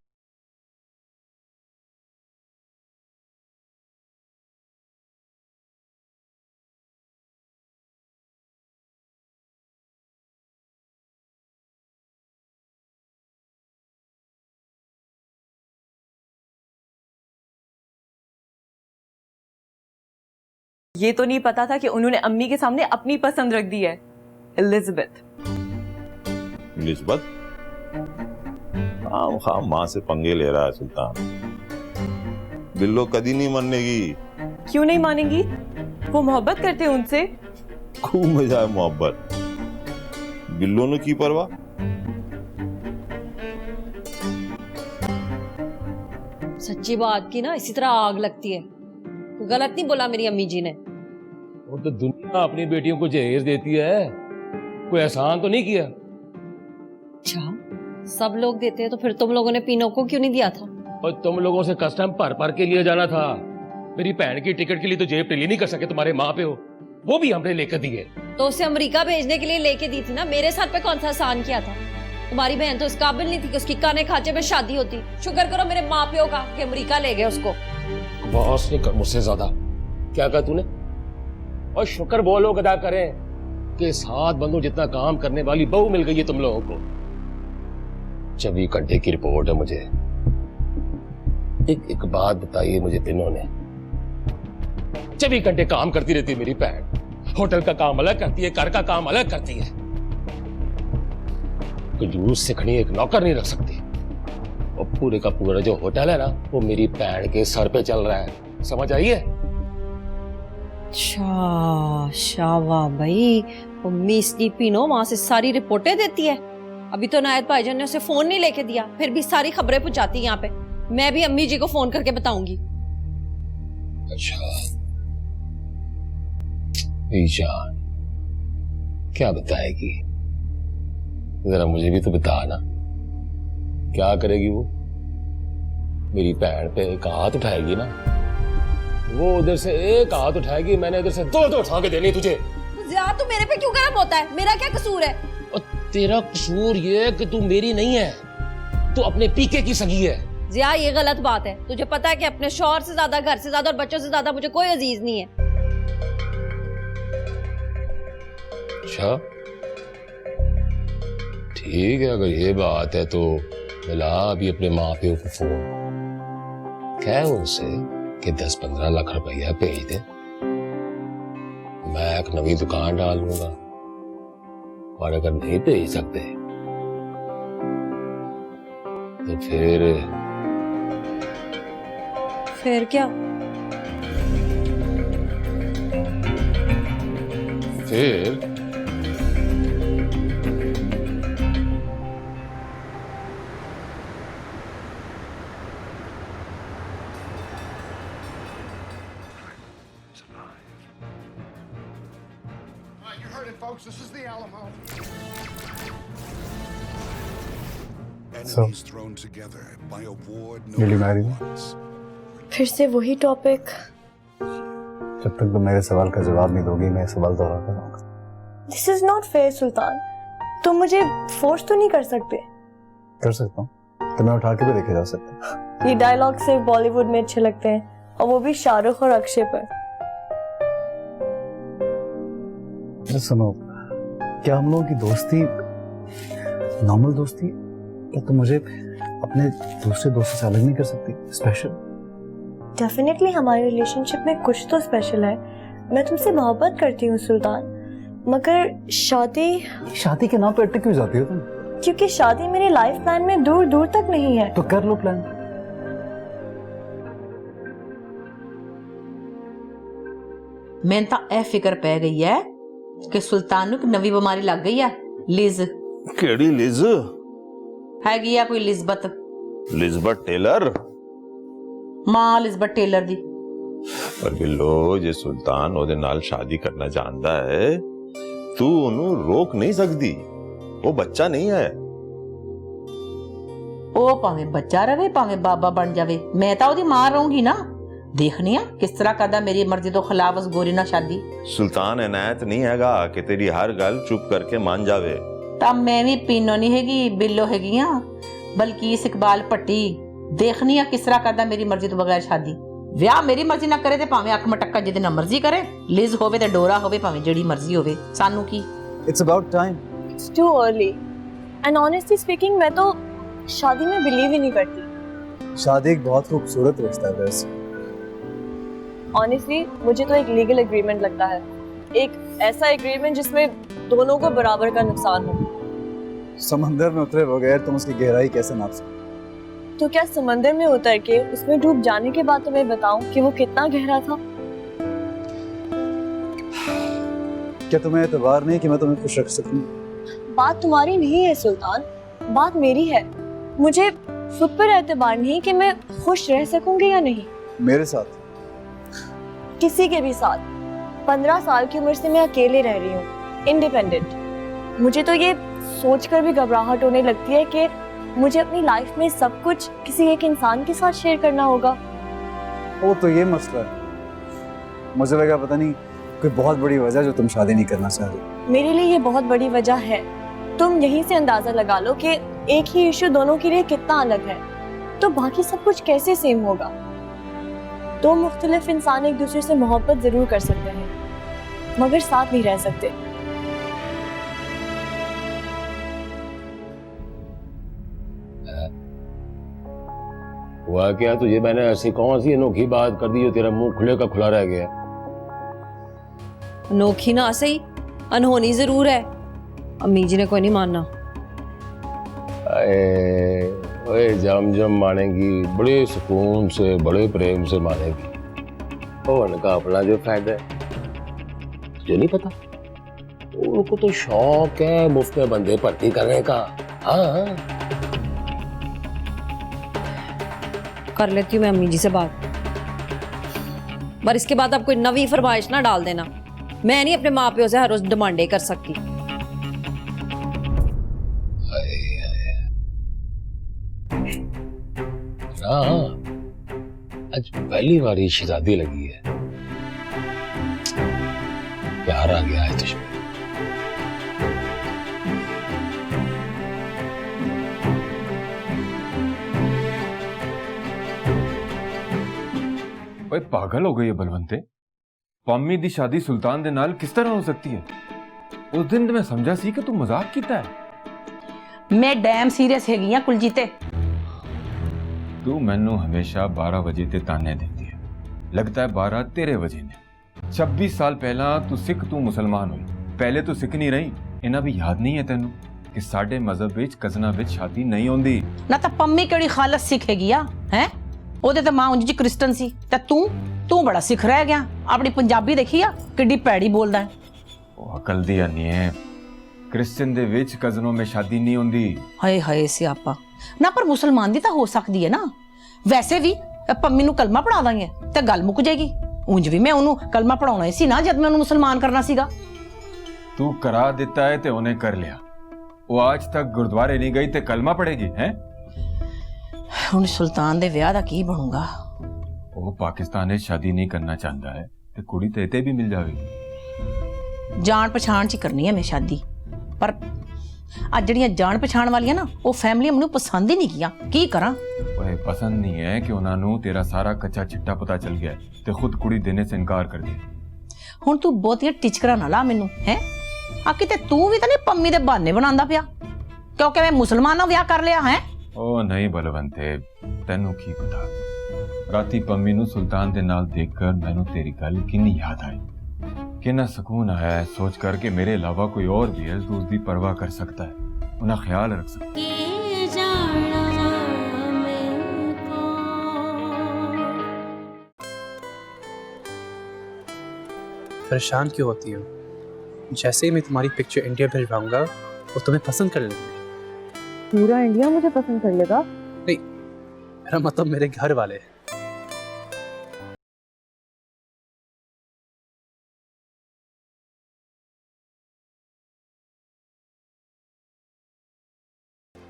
ये तो नहीं पता था कि उन्होंने अम्मी के सामने अपनी पसंद रख दी है, एलिजाबेथ। निस्बत खाम खाम मां से पंगे ले रहा है सुल्तान। बिल्लो कदी नहीं मानेगी। क्यों नहीं मानेंगी? वो मोहब्बत करते हैं उनसे। खूब मजा है मोहब्बत, बिल्लो ने की परवाह। सच्ची बात की ना इसी तरह आग लगती है। गलत नहीं बोला मेरी अम्मी जी ने। वो तो दुनिया अपनी बेटियों को जहेज देती है, कोई एहसान तो नहीं किया। अच्छा, सब लोग देते हैं तो फिर तुम लोगों ने पीनो को क्यों नहीं दिया था? और तुम लोगों से कस्टम भर के लिए जाना था। मेरी बहन की टिकट के लिए तो जेब टेली नहीं कर सके, तुम्हारे माँ पे हो, वो भी हमने लेकर दिए। तो उसे अमेरिका भेजने के लिए लेके दी थी ना, मेरे साथ पे कौन सा एहसान किया था? तुम्हारी बहन तो इस काबिल नहीं थी कि उसकी काने खाचे में शादी होती। शुक्र करो मेरे माँ प्यो का कि अमेरिका ले गए उसको। बॉस ने कर मुझसे ज्यादा। क्या कहा तूने? और शुक्र वो लोग अदा करें कि 7 बंदों जितना काम करने वाली बहू मिल गई है तुम लोगों को। 24 घंटे की रिपोर्ट है मुझे। एक बात बताइए मुझे, तीनों ने 24 घंटे काम करती रहती है मेरी बहन। होटल का काम अलग करती है, घर का काम अलग करती है। कंजूस सिखनी एक नौकर नहीं रख सकती। और पूरे का पूरा जो होटल है ना, वो मेरी बहन के सर पे चल रहा है। समझ आई है? अच्छा, शाबाश भाई। अम्मी इसकी पीनो वहां से सारी रिपोर्टें देती है। अभी तो नायत भाईजान ने उसे फोन नहीं लेके दिया, फिर भी सारी खबरें पहुंचाती है यहाँ पे। मैं भी अम्मी जी को फोन करके बताऊंगी। अच्छा जान, क्या बताएगी? जरा मुझे भी तो बता ना, क्या करेगी वो? मेरी बहन पे एक हाथ उठाएगी ना, वो उधर से एक हाथ उठाएगी, मैंने इधर से 2 उठा के देनी तुझे। तू मेरे पे क्यों गर्म होता है? मेरा क्या कसूर है? और तेरा कसूर ये कि तू मेरी नहीं है, तू अपने पीके की सगी है। जिया, ये गलत बात है। तुझे पता है कि अपने शौहर से ज्यादा, घर से ज्यादा और बच्चों से ज्यादा मुझे कोई अजीज नहीं है। अच्छा ठीक है, अगर ये बात है तो मिला अभी अपने माँ प्यो को फोन, कह उनसे कि 10-15 लाख रुपया भेज दे, मैं एक नवी दुकान डाल लूंगा। और अगर नहीं भेज सकते तो फिर क्या? फिर फिर से वही टॉपिक। जब तक तुम मेरे सवाल का जवाब नहीं दोगी, मैं सवाल दोहराता रहूंगा। दिस इज नॉट फेयर सुल्तान, तुम मुझे फोर्स तो नहीं कर सकते। कर सकता हूँ, तुम्हें उठा के भी देखे जा सकते। ये डायलॉग सिर्फ बॉलीवुड में अच्छे लगते हैं, और वो भी शाहरुख और अक्षय पर। सुनो, क्या हम लोगों की दोस्ती नॉर्मल दोस्ती? क्या तुम मुझे अपने दूसरे दोस्तों से अलग नहीं कर सकती? स्पेशल? डेफिनेटली हमारे रिलेशनशिप में कुछ तो स्पेशल है। मैं तुमसे मोहब्बत करती हूँ सुल्तान, मगर शादी के नाम पे अटक क्यों जाती हो तुम? क्योंकि शादी मेरे लाइफ प्लान में दूर दूर तक नहीं है। तो कर लो प्लान। मैं तो ए फिक्र पै गई है कि सुल्तान नूं नवी बीमारी लग गई है, लिज। केड़ी लिज? हैगी आ कोई लिजबत। लिजबत टेलर? मां लिजबत टेलर दी। पर बिल्लो, जे सुल्तान ओदे नाल शादी करना चाहता है, तू ओनू रोक नहीं सकती। वो बच्चा नहीं है। ओ भावें बच्चा रवे, भावें बाबा बन जावे, मैं तो ओदी मां रहूंगी ना। देखनी है किस तरह करदा मेरी मर्जी तो खिलाफ उस गोरी ना शादी। सुल्तान इनायत नहीं हैगा कि तेरी हर गल चुप करके मान जावे। ਤਾਂ ਮੈਂ ਵੀ ਪੀਨੋ ਨਹੀਂ ਹੈਗੀ, ਬਿੱਲੋ ਹੈਗੀ ਆ। ਬਲਕੀਸ ਇਕਬਾਲ ਭੱਟੀ ਦੇਖਣੀ ਆ ਕਿਸ ਤਰ੍ਹਾਂ ਕਰਦਾ ਮੇਰੀ ਮਰਜ਼ੀ ਤੋਂ ਬਗੈਰ ਸ਼ਾਦੀ। ਵਿਆਹ ਮੇਰੀ ਮਰਜ਼ੀ ਨਾਲ ਕਰੇ ਤੇ ਭਾਵੇਂ ਅੱਖ ਮਟੱਕਾ ਜਿਹਦੇ ਨਾਲ ਮਰਜ਼ੀ ਕਰੇ, ਲਿਜ਼ ਹੋਵੇ ਤੇ ਡੋਰਾ ਹੋਵੇ, ਭਾਵੇਂ ਜਿਹੜੀ ਮਰਜ਼ੀ ਹੋਵੇ, ਸਾਨੂੰ ਕੀ। It's about time. It's too early. And honestly speaking, मैं तो शादी में बिलीव ही नहीं करती। शादी एक बहुत खूबसूरत रिश्ता है वैसे। Honestly, मुझे तो एक लीगल एग्रीमेंट लगता है, एक ऐसा एग्रीमेंट जिसमें दोनों को बराबर का नुकसान हो। समंदर में उतरे बगैर तुम उसकी गहराई कैसे नाप सकते? तो क्या समंदर में उतर के उसमें डूब जाने के बाद तुम्हें बताऊं कि वो कितना गहरा था? क्या तुम्हें एतबार नहीं कि मैं तुम्हें खुश रख सकूं? बात तुम्हारी नहीं है सुल्तान, बात मेरी है। मुझे खुद पर एतबार नहीं कि मैं खुश रह सकूंगी या नहीं। मेरे साथ? किसी के भी साथ। 15 साल की उम्र से मैं अकेले रह रही हूँ, इंडिपेंडेंट। मुझे तो ये सोचकर भी घबराहट होने लगती है कि मुझे अपनी लाइफ में सब कुछ किसी एक इंसान के साथ शेयर करना होगा। ओ तो ये मसला है। मुझे लगा पता नहीं कोई बहुत बड़ी वजह जो तुम शादी नहीं करना चाह रही। मेरे लिए ये बहुत बड़ी वजह है। तुम यहीं से अंदाजा लगा लो कि एक ही इश्यू दोनों के लिए कितना अलग है, तो बाकी सब कुछ कैसे सेम होगा। दो मुख्तलिफ इंसान एक दूसरे से मोहब्बत जरूर कर सकते हैं, मगर साथ नहीं रह सकते। हुआ क्या तुझे? मैंने ऐसी कौन सी अनोखी बात कर दी जो तेरा मुंह खुले का खुला रह गया? अनोखी ना सही, अनहोनी जरूर है। अम्मी जी ने कोई नहीं मानना। ओए जम जम मानेगी, बड़े सुकून से बड़े प्रेम से मानेगी। ओ उनका अपना जो फायदा है तुझे नहीं पता। उनको तो शौक है मुफ्त में बंदे भर्ती करने का। हाँ कर लेती हूँ मैं अम्मी जी से बात, पर इसके बाद आप कोई नवी फरमाइश ना डाल देना। मैं नहीं अपने माँ प्यो से हर रोज डिमांडें कर सकती। हाँ आज पहली बार शहजादी लगी है, प्यार आ गया है तुझमें। ਓਏ ਪਾਗਲ ਹੋ ਗਈ ਹੈ ਬਲਵੰਤੇ। ਪੰਮੀ ਦੀ ਸ਼ਾਦੀ ਸੁਲਤਾਨ ਦੇ ਨਾਲ ਕਿਸ ਤਰ੍ਹਾਂ ਹੋ ਸਕਦੀ ਹੈ? ਉਸ ਦਿਨ ਮੈਂ ਸਮਝਿਆ ਸੀ ਕਿ ਤੂੰ ਮਜ਼ਾਕ ਕੀਤਾ ਹੈ। ਮੈਂ ਡੈਮ ਸੀਰੀਅਸ ਹੈਗੀ ਆ ਕੁਲਜੀਤੇ। ਤੂੰ ਮੈਨੂੰ ਹਮੇਸ਼ਾ 12 ਵਜੇ ਤੇ ਤਾਨੇ ਦਿੰਦੀ ਹੈ, लगता है 12 13 ਵਜੇ ਨੇ। 26 ਸਾਲ ਪਹਿਲਾਂ ਤੂੰ ਸਿੱਖ ਤੂੰ ਮੁਸਲਮਾਨ ਹੋਈ, ਪਹਿਲੇ ਤੂੰ ਸਿੱਖ ਨਹੀਂ ਰਹੀ। ਇਹਨਾਂ ਵੀ ਯਾਦ ਨਹੀਂ ਹੈ ਤੈਨੂੰ ਕਿ ਸਾਡੇ ਮਜ਼ਹਬ ਵਿੱਚ ਕਜ਼ਨਾਂ ਵਿੱਚ ਸ਼ਾਦੀ ਨਹੀਂ ਹੁੰਦੀ। ਨਾ ਤਾਂ ਪੰਮੀ ਕਿਹੜੀ ਖਾਲਸ ਸਿੱਖ ਹੈਗੀ ਆ ਹੈ, ਉਹਦੇ ਤਾਂ ਮਾਂ ਉਂਝ ਜੀ ਕ੍ਰਿਸਚਨ ਸੀ, ਤੇ ਤੂੰ ਬੜਾ ਸਿੱਖ ਰਹਿ ਗਿਆ। ਆਪਣੀ ਪੰਜਾਬੀ ਦੇਖੀ ਆ ਕਿੱਡੀ ਪੈੜੀ ਬੋਲਦਾ ਹੈ। ਉਹ ਅਕਲ ਦੀ ਨਹੀਂ ਹੈ। ਕ੍ਰਿਸਚਨ ਦੇ ਵਿੱਚ ਕਜ਼ਨੋਂ में शादी नहीं ਹੁੰਦੀ। ਹਾਏ ਹਾਏ ਸਿਆਪਾ ਨਾ, ਪਰ ਮੁਸਲਮਾਨ ਦੀ ਤਾਂ ਹੋ ਸਕਦੀ ਹੈ ਨਾ। ਵੈਸੇ ਵੀ ਪੰਮੀ ਨੂੰ ਕਲਮਾ ਪੜਾ ਦਾਂਗੇ ਤੇ ਗੱਲ ਮੁੱਕ ਜਾਏਗੀ। ਉਂਝ ਵੀ ਮੈਂ ਉਹਨੂੰ ਕਲਮਾ ਪੜਾਉਣਾ ਹੀ ਸੀ ਨਾ ਜਦ ਮੈਂ ਉਹਨੂੰ ਮੁਸਲਮਾਨ ਕਰਨਾ ਸੀਗਾ। ਤੂੰ ਕਰਾ ਦਿੱਤਾ ਹੈ ਤੇ ਉਹਨੇ ਕਰ ਲਿਆ। ਉਹ ਅੱਜ ਤੱਕ ਗੁਰਦੁਆਰੇ ਨਹੀਂ ਗਈ ਤੇ ਕਲਮਾ ਪੜੇਗੀ ਹੈ। ਹੁਣ ਸੁਲਤਾਨ ਦੇ ਵਿਆਹ ਦਾ ਕੀ ਬਣੂਗਾ? ਉਹ ਪਾਕਿਸਤਾਨ ਵਿੱਚ ਸ਼ਾਦੀ ਨਹੀਂ ਕਰਨਾ ਚਾਹੁੰਦਾ ਹੈ ਤੇ ਕੁੜੀ ਤੇ ਇੱਥੇ ਵੀ ਮਿਲ ਜਾਵੇਗੀ। ਜਾਣ ਪਛਾਣ ਚ ਹੀ ਕਰਨੀ ਹੈ ਮੈਂ ਸ਼ਾਦੀ, ਪਰ ਆ ਜਿਹੜੀਆਂ ਜਾਣ ਪਛਾਣ ਵਾਲੀਆਂ ਨਾ ਉਹ ਫੈਮਲੀਆਂ ਮੈਨੂੰ ਪਸੰਦ ਹੀ ਨਹੀਂ ਕੀਆਂ। ਕੀ ਕਰਾਂ? ਓਏ ਪਸੰਦ ਨਹੀਂ ਹੈ ਕਿ ਉਹਨਾਂ ਨੂੰ ਤੇਰਾ ਸਾਰਾ ਕੱਚਾ ਚਿੱਟਾ ਪਤਾ ਚੱਲ ਗਿਆ ਤੇ ਖੁਦ ਕੁੜੀ ਦੇਣੇ ਸੇ ਇਨਕਾਰ ਕਰ ਦਿਆ। ਹੁਣ ਤੂੰ ਬਹੁਤੀਆਂ ਟਿਚਕਰਾਂ ਨਾ ਲਾ ਮੈਨੂੰ ਹੈ। ਆ ਕਿਤੇ ਤੂੰ ਵੀ ਤਾਂ ਨਹੀਂ ਪੰਮੀ ਦੇ ਬਹਾਨੇ ਬਣਾਉਂਦਾ ਪਿਆ ਕਿਉਂਕਿ ਮੈਂ ਮੁਸਲਮਾਨ ਨਾਲ ਵਿਆਹ ਕਰ ਲਿਆ ਹੈ। ਉਹ ਨਹੀਂ ਬਲਵੰਤੇ, ਤੈਨੂੰ ਕੀ ਪਤਾ ਰਾਤੀ ਪੰਮੀ ਨੂੰ ਸੁਲਤਾਨ ਦੇ ਨਾਲ ਦੇਖकर ਮੈਨੂੰ ਤੇਰੀ ਗੱਲ ਕਿੰਨੀ ਯਾਦ ਆਈ, कितना सुकून आया है सोच कर के मेरे अलावा कोई और भी है तो उसकी परवाह कर सकता है, उन्हें ख्याल रख सकता है। परेशान क्यों होती हो? जैसे ही मैं तुम्हारी पिक्चर इंडिया भिजवाऊंगा वो तुम्हें पसंद कर लेंगे। पूरा इंडिया मुझे पसंद कर लेगा? नहीं, मेरा मतलब मेरे घर वाले।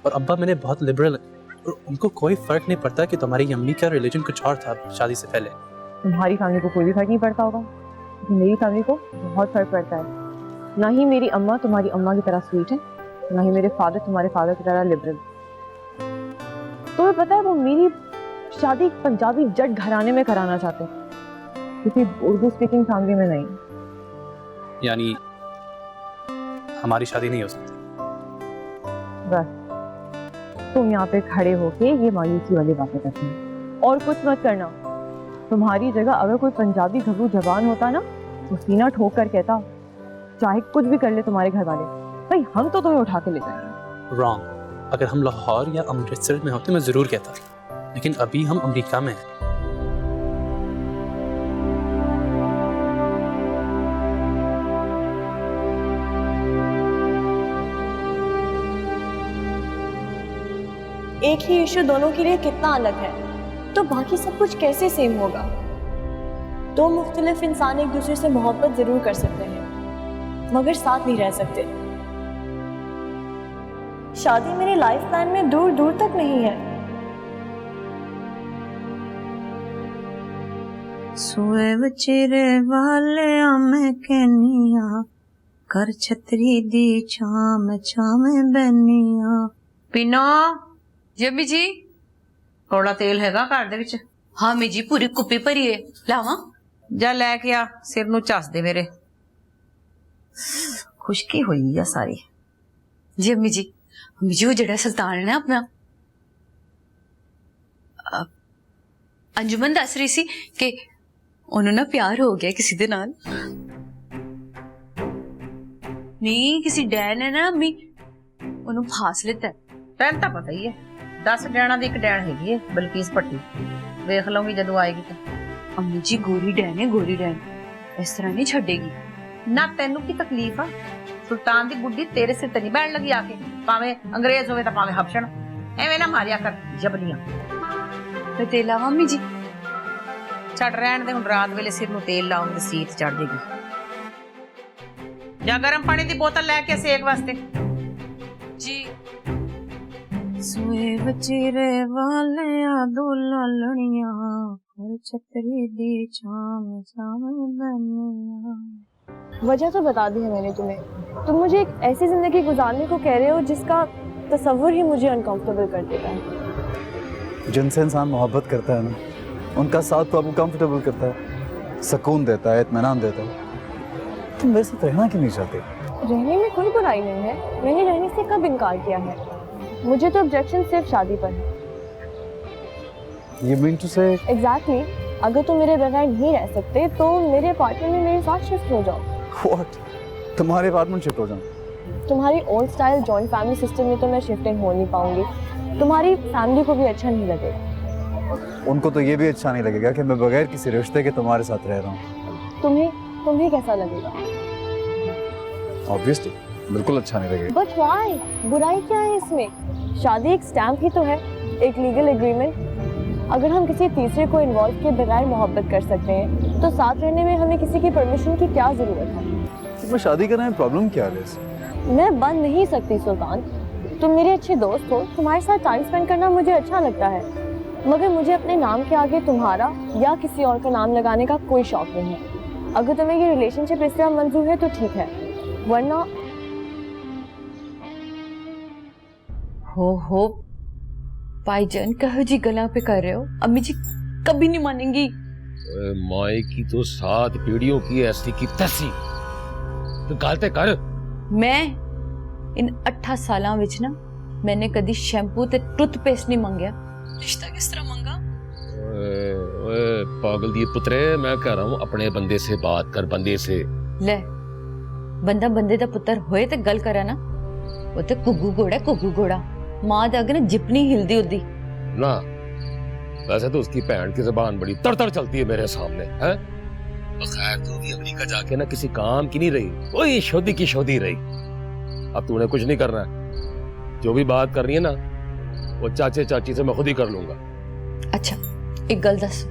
और अब्बा मैंने बहुत लिबरल, और उनको कोई फर्क नहीं पड़ता कि तुम्हारी अम्मी का रिलीजन कुछ और था शादी से पहले। तुम्हारी फैमिली को कोई भी फर्क नहीं पड़ता होगा, मेरी फैमिली को बहुत फर्क पड़ता है। ना ही मेरी अम्मा तुम्हारी अम्मा की तरह स्वीट है ना ही मेरे फादर तुम्हारे फादर की तरह लिबरल। तुम्हें पता है वो मेरी शादी एक पंजाबी जट घराने में कराना चाहते हैं, किसी उर्दू स्पीकिंग फैमिली में नहीं। यानी हमारी शादी नहीं हो सकती। बस तुम यहाँ पे खड़े होके ये मायूसी वाली बातें करते हो और कुछ मत करना। तुम्हारी जगह अगर कोई पंजाबी घबरू जवान होता ना तो सीना ठोक कर कहता चाहे कुछ भी कर ले तुम्हारे घर वाले, भाई हम तो तुम्हें उठा के ले जाएंगे। रॉन्ग। अगर हम लाहौर या अमृतसर में होते मैं जरूर कहता, लेकिन अभी हम अमेरिका में हैं। एक ही इशू दोनों के लिए कितना अलग है, तो बाकी सब कुछ कैसे सेम होगा? दो मुख्तलिफ इंसान एक दूसरे से मोहब्बत जरूर कर सकते हैं मगर साथ नहीं रह सकते। शादी मेरे लाइफ प्लान में दूर दूर तक नहीं है। सोए बचेरे वाले आमे कहनिया कर छतरी दी छाम छाम बनिया। पीनो जम्मी जी थोड़ा तेल हैगा घर दे विच? हाँ मी जी पूरी कुप्पी भरी है, लावा? जा लैके आ, सिर नू झस दे मेरे। खुशकी हुई है सारी। जी अम्मी जी वो जड़ा सुल्तान है ना अपना, अंजुमन दस रही सी कि उन्होंने प्यार हो गया किसी दे नाल। नहीं किसी डैन है ना अम्मी, उन्होंने फास लेता है। तैन तो पता ही है, 10 डैना दी एक डैन हैगी है बलकीस भट्टी, वेख लूंगी जदों आएगी तो। अम्मी जी गोरी डैन है, गोरी डैन इस तरह नहीं छड़ेगी ना। तेनू की तकलीफ आ? सुल्तान दी गुड्डी तेरे सिर ते नहीं बैठ लगी आके, भावे अंग्रेज होवे तां भावे हबशण, एवें ना मारिया कर जबलियां। ते तेल लावा अम्मी जी? छड़ रहन दे, हुण रात वेले सिर नू तेल लाऊंगी सीत चढ़ जाएगी। जा गर्म पानी दी बोतल लेके सेक वास्ते। जी सोए बचेरे वाले दो लालणिया कर छतरी दी छाम छाम बनिया। वजह तो बता दी है मैंने तुम्हें। तुम मुझे एक ऐसी जिंदगी गुजारने को कह रहे हो जिसका तस्वुर ही मुझे अनकंफर्टेबल कर देता है। जिनसे इंसान मोहब्बत करता है ना, उनका साथ तो आपको कंफर्टेबल करता है, सुकून देता है, इत्मीनान देता है। तुम मेरे साथ रहना क्यों नहीं चाहते? रहने में कोई बुराई नहीं है, मैंने रहने से कब इनकार किया है? मुझे तो ऑब्जेक्शन सिर्फ शादी पर है। You mean to say? Exactly. अगर तुम मेरे बगैर नहीं रह सकते तो मेरे अपार्टमेंट में मेरे साथ शिफ्ट हो जाओ। What? तुम्हारे अपार्टमेंट शिफ्ट हो जाऊं? तुम्हारी old style joint family system में तो मैं शिफ्टिंग हो नहीं पाऊंगी, तुम्हारी फैमिली को भी अच्छा नहीं लगेगा। उनको तो ये भी अच्छा नहीं लगेगा कि मैं बगैर किसी रिश्ते के तुम्हारे साथ रह रहा हूँ। तुम्हें कैसा लगेगा? ऑब्वियसली बिल्कुल अच्छा नहीं लगेगा। But why? बुराई क्या है इसमें? शादी एक स्टैम्प ही तो है, एक लीगल एग्रीमेंट। अगर हम किसी तीसरे को इन्वॉल्व किए बगैर मोहब्बत कर सकते हैं तो साथ रहने में हमें किसी की परमिशन की क्या जरूरत है? तुम्हें शादी करने में प्रॉब्लम क्या है? मैं बन नहीं सकती सुल्तान, तुम मेरे अच्छे दोस्त हो, तुम्हारे साथ टाइम स्पेंड करना मुझे अच्छा लगता है, मगर मुझे अपने नाम के आगे तुम्हारा या किसी और का नाम लगाने का कोई शौक नहीं है। अगर तुम्हें ये रिलेशनशिप इस तरह मंजूर है तो ठीक है, वरना हो भाईजान कहो जी गला पे कर रहे हो? अम्मी जी कभी नहीं मानेंगी। माई की तो 7 पीढ़ियों की ऐसी की तैसी, तो गालते कर। मैं इन 8 सालां विच ना मैंने कदी शैम्पू ते टूथपेस्ट नहीं मंगया, रिश्ता किस तरह मंगा? ओए पागल दी पुत्रे, मैं कह रहा हूँ अपने बंदे से बात कर, बंदे से। ले बंदा बंदे दा पुत्र होए ते गल करा ना, वो ते कुगू घोड़ा मां दे अगे ना जिपनी हिलदी होदी ना। वैसे तो उसकी भैन की जुबान बड़ी तड़तड़ चलती है मेरे सामने है। खैर तू भी अमेरिका जाके ना किसी काम की नहीं रही, वही शोधी की शोधी रही। अब तूने कुछ नहीं करना है, जो भी बात करनी है ना वो चाचे चाची से मैं खुद ही कर लूंगा। अच्छा एक गल दस,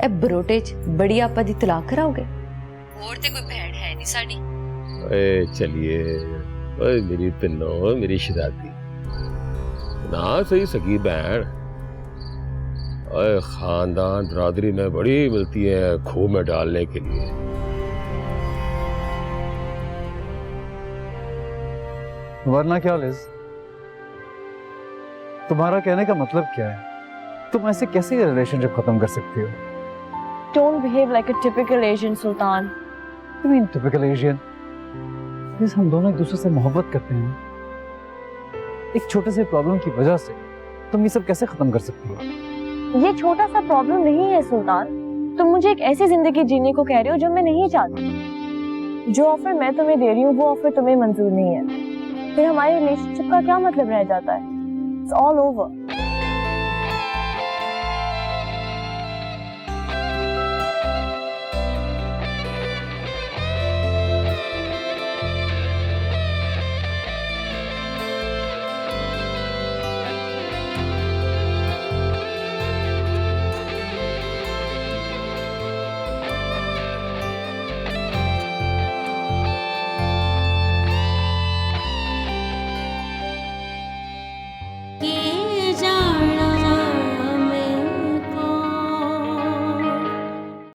ए बरोटे च बड़ी आपा दी तलाक कराओगे? और ते कोई भैन है नहीं साडी। ओए चलिए, ओए मेरी पिन्नो, मेरी शहजादी ना सही सगी बहन। ओए खानदान बरादरी में बड़ी मिलती है खूह में डालने के लिए। वरना क्या लिज, तुम्हारा कहने का मतलब क्या है? तुम ऐसे कैसे ये रिलेशनशिप खत्म कर सकती हो? Don't behave like a typical Asian, Sultan. You mean typical Asian? Liz, हम दोनों एक दूसरे से मोहब्बत करते हैं. एक छोटे से प्रॉब्लम की वजह से तुम ये सब कैसे खत्म कर सकती हो? ये छोटा सा प्रॉब्लम नहीं है सुल्तान. तुम मुझे एक ऐसी जिंदगी जीने को कह रहे हो जो मैं नहीं चाहती. जो ऑफर मैं तुम्हें दे रही हूँ वो ऑफर तुम्हें मंजूर नहीं है. फिर हमारे रिलेशनशिप का क्या मतलब रह जाता है? It's all over.